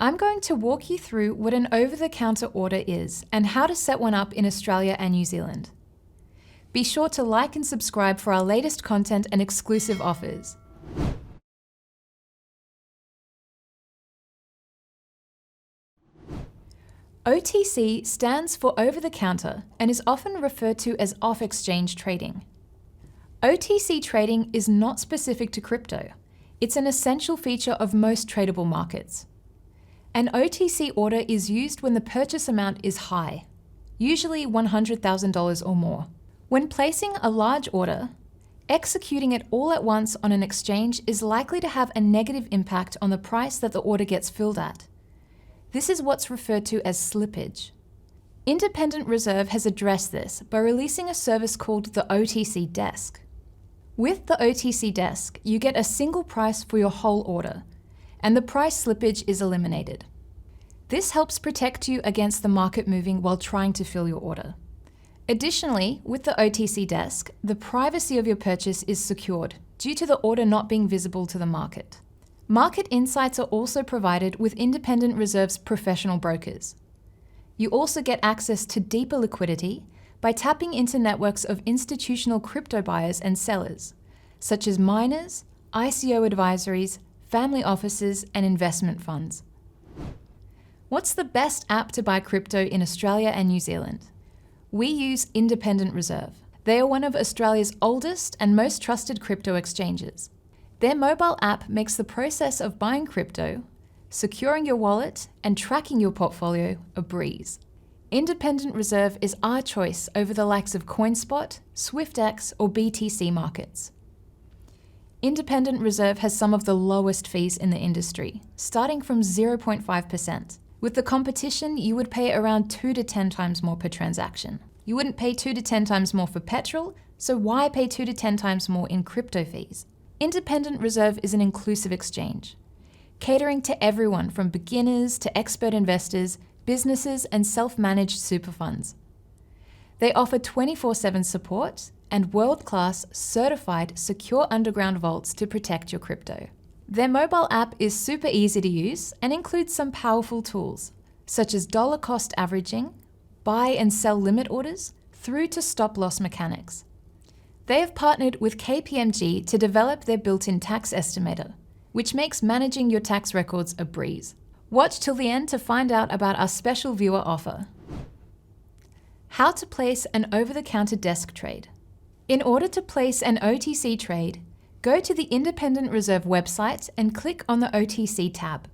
I'm going to walk you through what an over-the-counter order is and how to set one up in Australia and New Zealand. Be sure to like and subscribe for our latest content and exclusive offers. OTC stands for over-the-counter and is often referred to as off-exchange trading. OTC trading is not specific to crypto. It's an essential feature of most tradable markets. An OTC order is used when the purchase amount is high, usually $100,000 or more. When placing a large order, executing it all at once on an exchange is likely to have a negative impact on the price that the order gets filled at. This is what's referred to as slippage. Independent Reserve has addressed this by releasing a service called the OTC desk. With the OTC desk, you get a single price for your whole order, and the price slippage is eliminated. This helps protect you against the market moving while trying to fill your order. Additionally, with the OTC desk, the privacy of your purchase is secured due to the order not being visible to the market. Market insights are also provided with Independent Reserve's professional brokers. You also get access to deeper liquidity by tapping into networks of institutional crypto buyers and sellers, such as miners, ICO advisories, family offices, and investment funds. What's the best app to buy crypto in Australia and New Zealand? We use Independent Reserve. They are one of Australia's oldest and most trusted crypto exchanges. Their mobile app makes the process of buying crypto, securing your wallet, and tracking your portfolio a breeze. Independent Reserve is our choice over the likes of CoinSpot, SwiftX, or BTC markets. Independent Reserve has some of the lowest fees in the industry, starting from 0.5%. With the competition, you would pay around 2 to 10 times more per transaction. You wouldn't pay 2 to 10 times more for petrol, so why pay 2 to 10 times more in crypto fees? Independent Reserve is an inclusive exchange, catering to everyone from beginners to expert investors, businesses, and self-managed super funds. They offer 24/7 support and world-class, certified, secure underground vaults to protect your crypto. Their mobile app is super easy to use and includes some powerful tools, such as dollar cost averaging, buy and sell limit orders, through to stop-loss mechanics. They have partnered with KPMG to develop their built-in tax estimator, which makes managing your tax records a breeze. Watch till the end to find out about our special viewer offer. How to place an over-the-counter desk trade. In order to place an OTC trade, go to the Independent Reserve website and click on the OTC tab.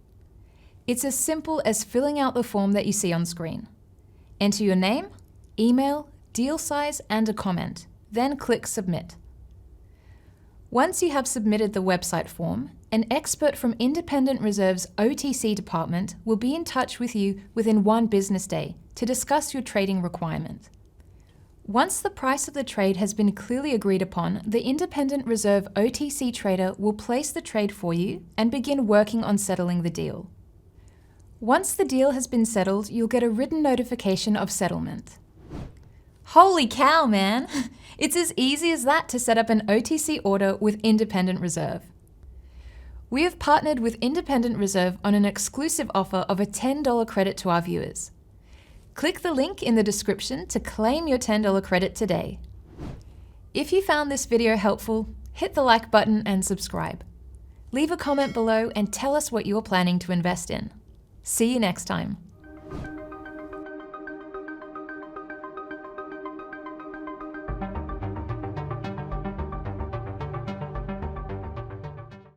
It's as simple as filling out the form that you see on screen. Enter your name, email, deal size, and a comment. Then click Submit. Once you have submitted the website form, an expert from Independent Reserve's OTC department will be in touch with you within 1 business day to discuss your trading requirement. Once the price of the trade has been clearly agreed upon, the Independent Reserve OTC trader will place the trade for you and begin working on settling the deal. Once the deal has been settled, you'll get a written notification of settlement. Holy cow, man! It's as easy as that to set up an OTC order with Independent Reserve. We have partnered with Independent Reserve on an exclusive offer of a $10 credit to our viewers. Click the link in the description to claim your $10 credit today. If you found this video helpful, hit the like button and subscribe. Leave a comment below and tell us what you're planning to invest in. See you next time.